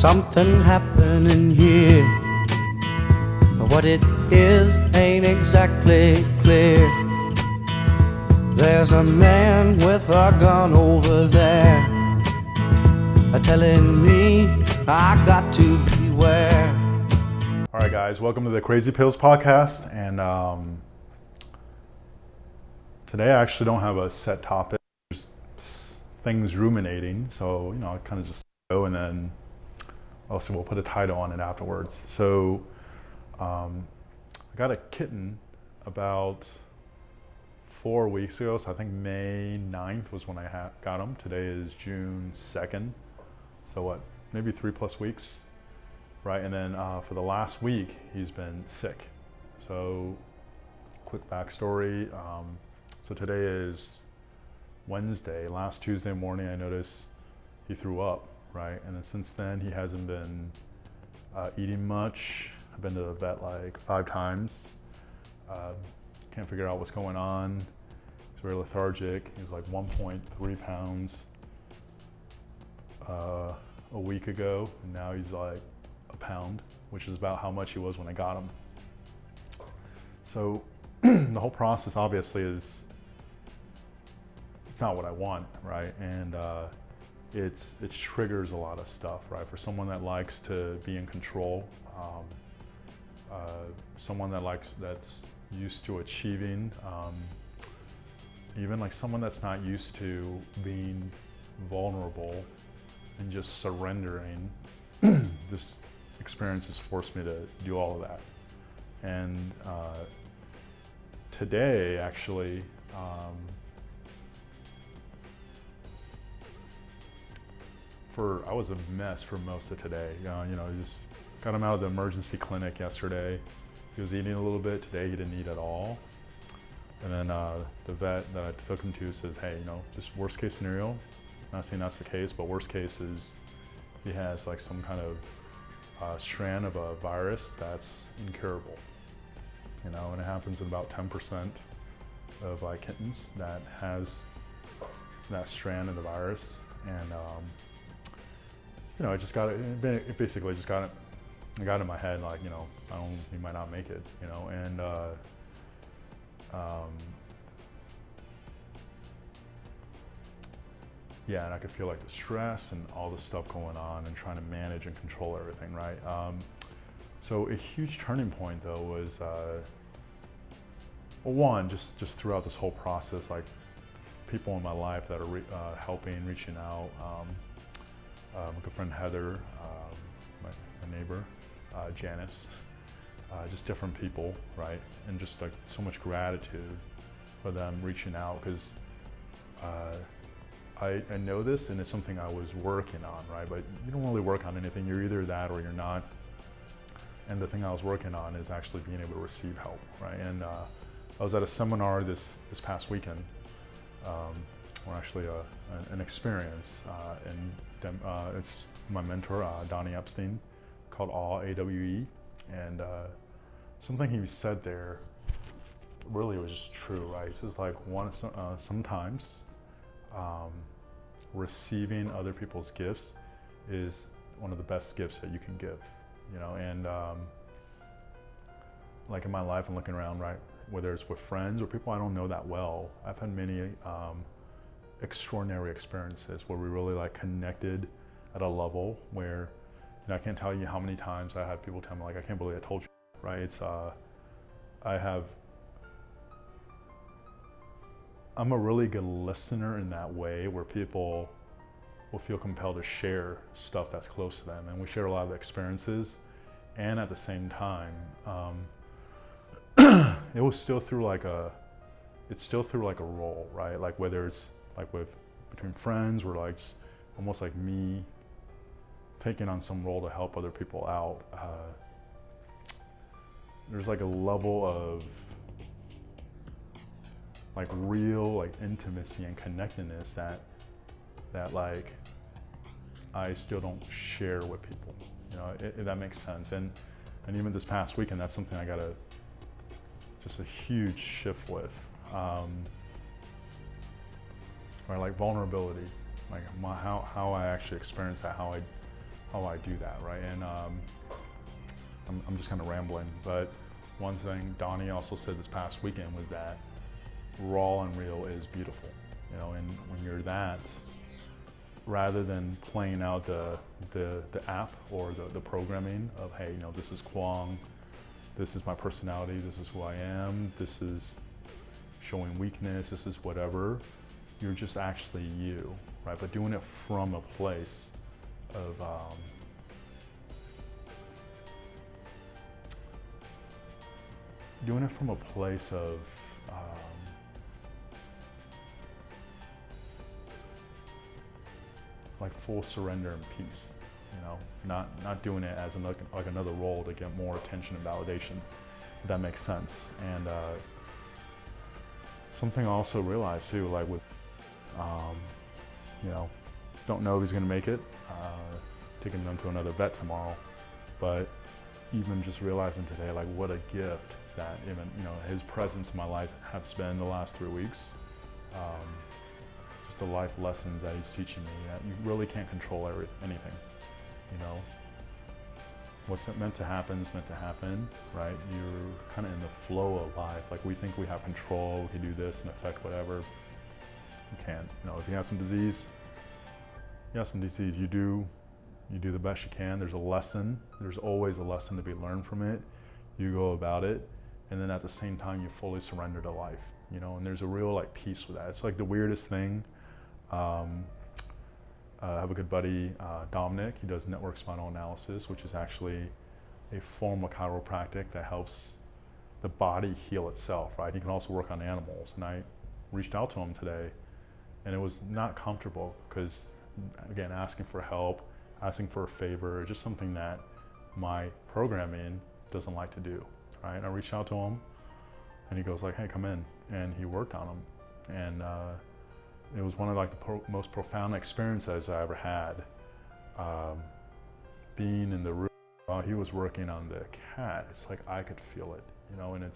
something happening here. What it is ain't exactly clear. There's a man with a gun over there, telling me I got to beware. All right, guys, welcome to the Crazy Pills podcast. And today I actually don't have a set topic. There's things ruminating, so I kind of just go, and then also we'll put a title on it afterwards. So I got a kitten about 4 weeks ago, so I think May 9th was when I got him. Today is June 2nd, so what, maybe 3+ weeks, right? And then for the last week, he's been sick. So quick backstory, so today is Wednesday. Last Tuesday morning, I noticed he threw up, right? And then since then, he hasn't been eating much. I've been to the vet like 5 times. Can't figure out what's going on. He's very lethargic. He's like 1.3 pounds a week ago, and now he's like a pound, which is about how much he was when I got him. So the whole process obviously it's not what I want, right? And it triggers a lot of stuff, right? For someone that likes to be in control, someone that's used to achieving, even like someone that's not used to being vulnerable and just surrendering. This experience has forced me to do all of that. And today, actually, I was a mess for most of today. Just got him out of the emergency clinic yesterday. He was eating a little bit. Today he didn't eat at all. And then the vet that I took him to says, hey, just worst case scenario, not saying that's the case, but worst case is he has like some kind of strand of a virus that's incurable. And it happens in about 10% of kittens that has that strand of the virus. And I just got it basically just got it. I got in my head like, he might not make it, and yeah, and I could feel like the stress and all the stuff going on and trying to manage and control everything, right? So a huge turning point though was, well, one, just throughout this whole process, like people in my life that are helping, reaching out. My good friend Heather, my neighbor, Janice, just different people, right? And just like so much gratitude for them reaching out, because I know this and it's something I was working on, right? But you don't really work on anything. You're either that or you're not. And the thing I was working on is actually being able to receive help, right? And I was at a seminar this past weekend, or actually an experience, and it's my mentor, Donnie Epstein, called AWE, and something he said there really was just true, right? He says like sometimes receiving other people's gifts is one of the best gifts that you can give, and like in my life and looking around, right, whether it's with friends or people I don't know that well, I've had many extraordinary experiences where we really like connected at a level where I can't tell you how many times I had people tell me like, I can't believe I told you, right? I'm a really good listener in that way, where people will feel compelled to share stuff that's close to them, and we share a lot of experiences. And at the same time, it's still through like a role, right? Like whether it's like between friends, or like just almost like me taking on some role to help other people out. There's like a level of like real like intimacy and connectedness that like I still don't share with people, if that makes sense. And even this past weekend, that's something I got just a huge shift with. Right, like vulnerability, like how I actually experience that, how I do that, right? And I'm just kind of rambling, but one thing Donnie also said this past weekend was that raw and real is beautiful, you know, and when you're that, rather than playing out the app or the programming of, hey, you know, this is Kwong, this is my personality, this is who I am, this is showing weakness, this is whatever, you're just actually you, right? But doing it from a place of doing it from a place of like full surrender and peace, you know, not doing it as like another role to get more attention and validation, if that makes sense. And something I also realized too, like with, you know, don't know if he's gonna make it, taking them to another vet tomorrow, but even just realizing today, like what a gift that even, you know, his presence in my life has been the last 3 weeks. Just the life lessons that he's teaching me, that you really can't control anything, you know. What's meant to happen is meant to happen, right? You're kind of in the flow of life. Like we think we have control, we can do this and affect whatever. You can't, you know, if you have some disease, you do the best you can. There's a lesson, there's always a lesson to be learned from it. You go about it, and then at the same time, you fully surrender to life, you know, and there's a real like peace with that. It's like the weirdest thing. I have a good buddy, Dominic. He does network spinal analysis, which is actually a form of chiropractic that helps the body heal itself, right? He can also work on animals. And I reached out to him today, and it was not comfortable because, again, asking for help, asking for a favor, just something that my programming doesn't like to do, right? And I reached out to him, and he goes like, hey, come in. And he worked on him. And it was one of like the most profound experiences I ever had. Being in the room while he was working on the cat, it's like I could feel it, you know, and it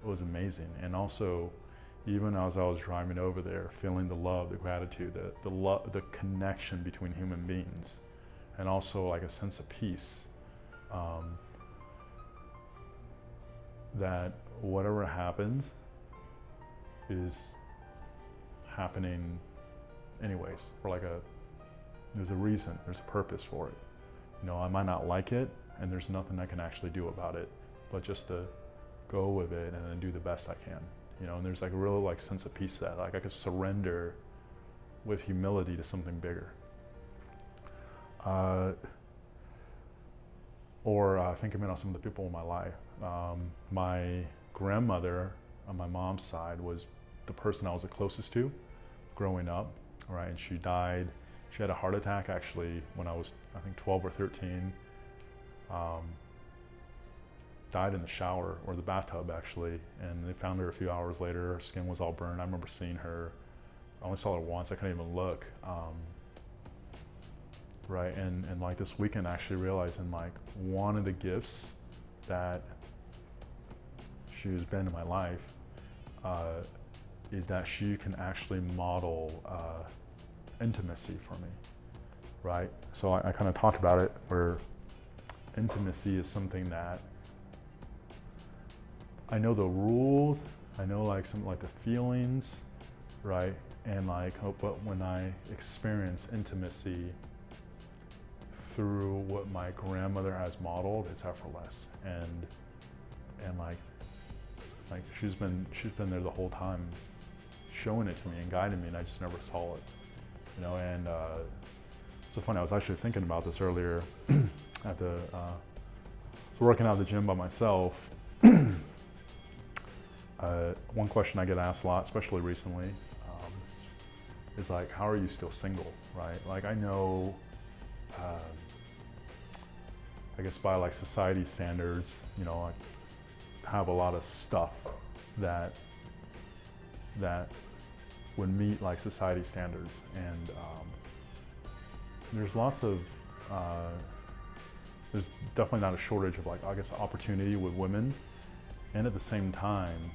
was amazing. And also, even as I was driving over there, feeling the love, the gratitude, the love, the connection between human beings, and also like a sense of peace. That whatever happens is happening anyways, or like there's a reason, there's a purpose for it. You know, I might not like it, and there's nothing I can actually do about it, but just to go with it and then do the best I can. You know, and there's like a real like sense of peace that like I could surrender with humility to something bigger. Or thinking about some of the people in my life. My grandmother on my mom's side was the person I was the closest to growing up, right? And she died. She had a heart attack actually when I was, I think, 12 or 13. Died in the shower, or the bathtub actually, and they found her a few hours later. Her skin was all burned. I remember seeing her. I only saw her once. I couldn't even look. Right, and like this weekend, I actually realizing like one of the gifts that she has been in my life is that she can actually model intimacy for me, right? So I kind of talked about it, where intimacy is something that I know the rules, I know like some like the feelings, right? And like, but when I experience intimacy through what my grandmother has modeled, it's effortless. And like she's been there the whole time, showing it to me and guiding me, and I just never saw it, you know. And so funny, I was actually thinking about this earlier at the working out at the gym by myself. One question I get asked a lot, especially recently, is like, how are you still single, right? Like I know, I guess by like society standards, you know, I have a lot of stuff that would meet like society standards, and there's lots of, there's definitely not a shortage of like, I guess, opportunity with women, and at the same time,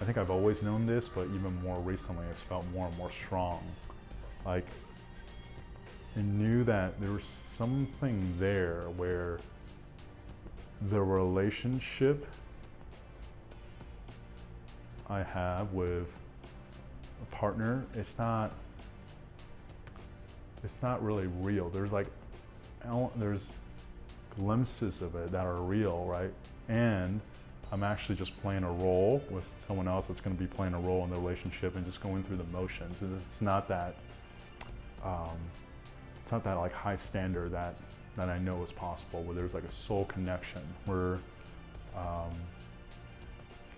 I think I've always known this, but even more recently, it's felt more and more strong. Like and knew that there was something there where the relationship I have with a partner, it's not really real. There's like, there's glimpses of it that are real, right? And I'm actually just playing a role with someone else that's going to be playing a role in the relationship and just going through the motions. And it's not that like high standard that I know is possible, where there's like a soul connection, where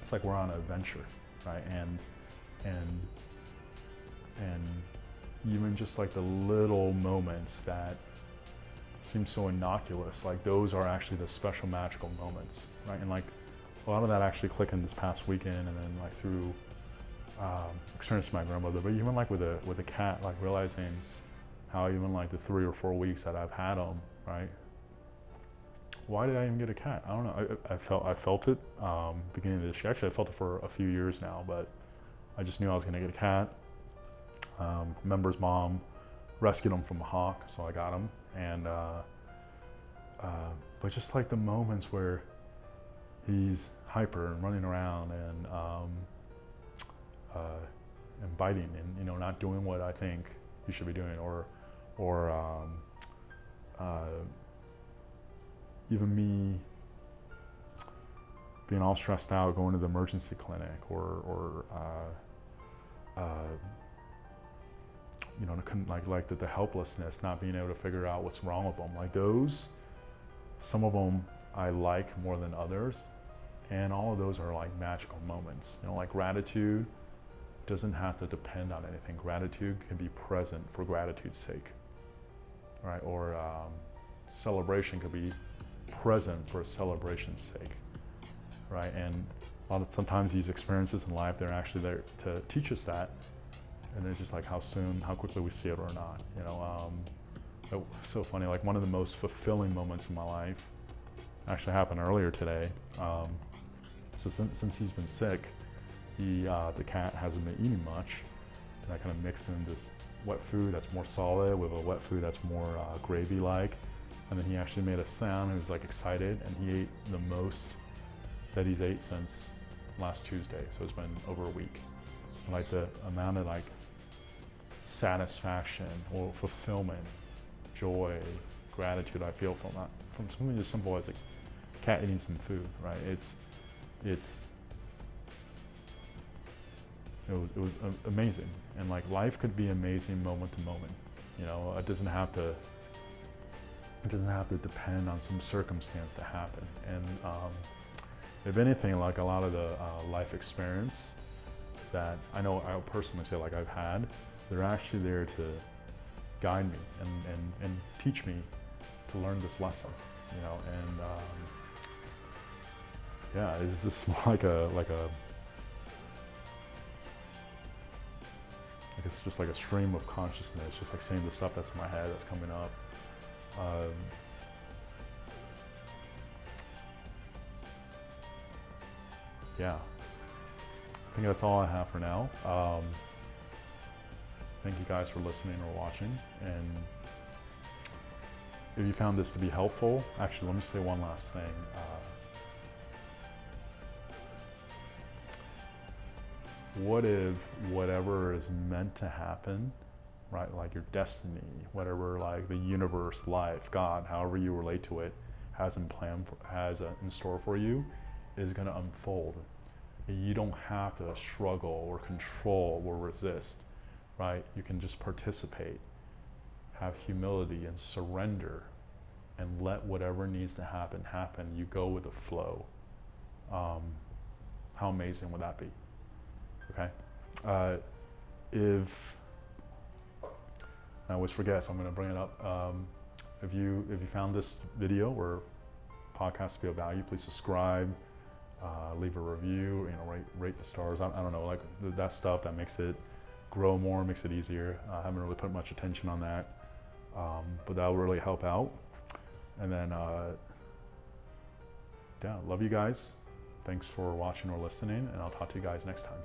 it's like we're on an adventure, right? And even just like the little moments that seem so innocuous, like those are actually the special magical moments, right? And like a lot of that actually clicked in this past weekend, and then like through experience with my grandmother, but even like with a cat, like realizing how even like the 3 or 4 weeks that I've had them, right? Why did I even get a cat? I don't know. I felt it beginning of this year. Actually, I felt it for a few years now, but I just knew I was going to get a cat. Member's mom rescued him from a hawk, so I got him. And but just like the moments where he's hyper and running around and biting and not doing what I think he should be doing, or even me being all stressed out, going to the emergency clinic, or like the helplessness, not being able to figure out what's wrong with them. Like those, some of them I like more than others, and all of those are like magical moments. Like gratitude doesn't have to depend on anything. Gratitude can be present for gratitude's sake, right? Or celebration could be present for celebration's sake, right? And sometimes these experiences in life, they're actually there to teach us that. And it's just like how quickly we see it or not. It's so funny. Like one of the most fulfilling moments in my life actually happened earlier today. So since he's been sick, the cat hasn't been eating much. And I kind of mixed in this wet food that's more solid with a wet food that's more gravy-like. And then he actually made a sound. He was like excited, and he ate the most that he's ate since last Tuesday. So it's been over a week. And like the amount of like satisfaction or fulfillment, joy, gratitude I feel from something as simple as a cat eating some food, right? It was amazing. And like life could be amazing moment to moment. It doesn't have to depend on some circumstance to happen. And if anything, like a lot of the life experience that I know I'll personally say like I've had, they're actually there to guide me and teach me to learn this lesson, and yeah, it's just like it's just like a stream of consciousness, just like seeing the stuff that's in my head that's coming up. Yeah, I think that's all I have for now. Thank you guys for listening or watching. And if you found this to be helpful, actually, let me say one last thing. What if whatever is meant to happen, right, like your destiny, whatever, like the universe, life, God, however you relate to it, has in store for you, is going to unfold. You don't have to struggle or control or resist, right? You can just participate, have humility and surrender, and let whatever needs to happen, happen. You go with the flow. How amazing would that be? Okay. If I always forget, so I'm going to bring it up. If you found this video or podcast to be of value, please subscribe, leave a review, rate the stars. I don't know, like that stuff that makes it grow more, makes it easier. I haven't really put much attention on that, but that will really help out. And then, yeah, love you guys. Thanks for watching or listening, and I'll talk to you guys next time.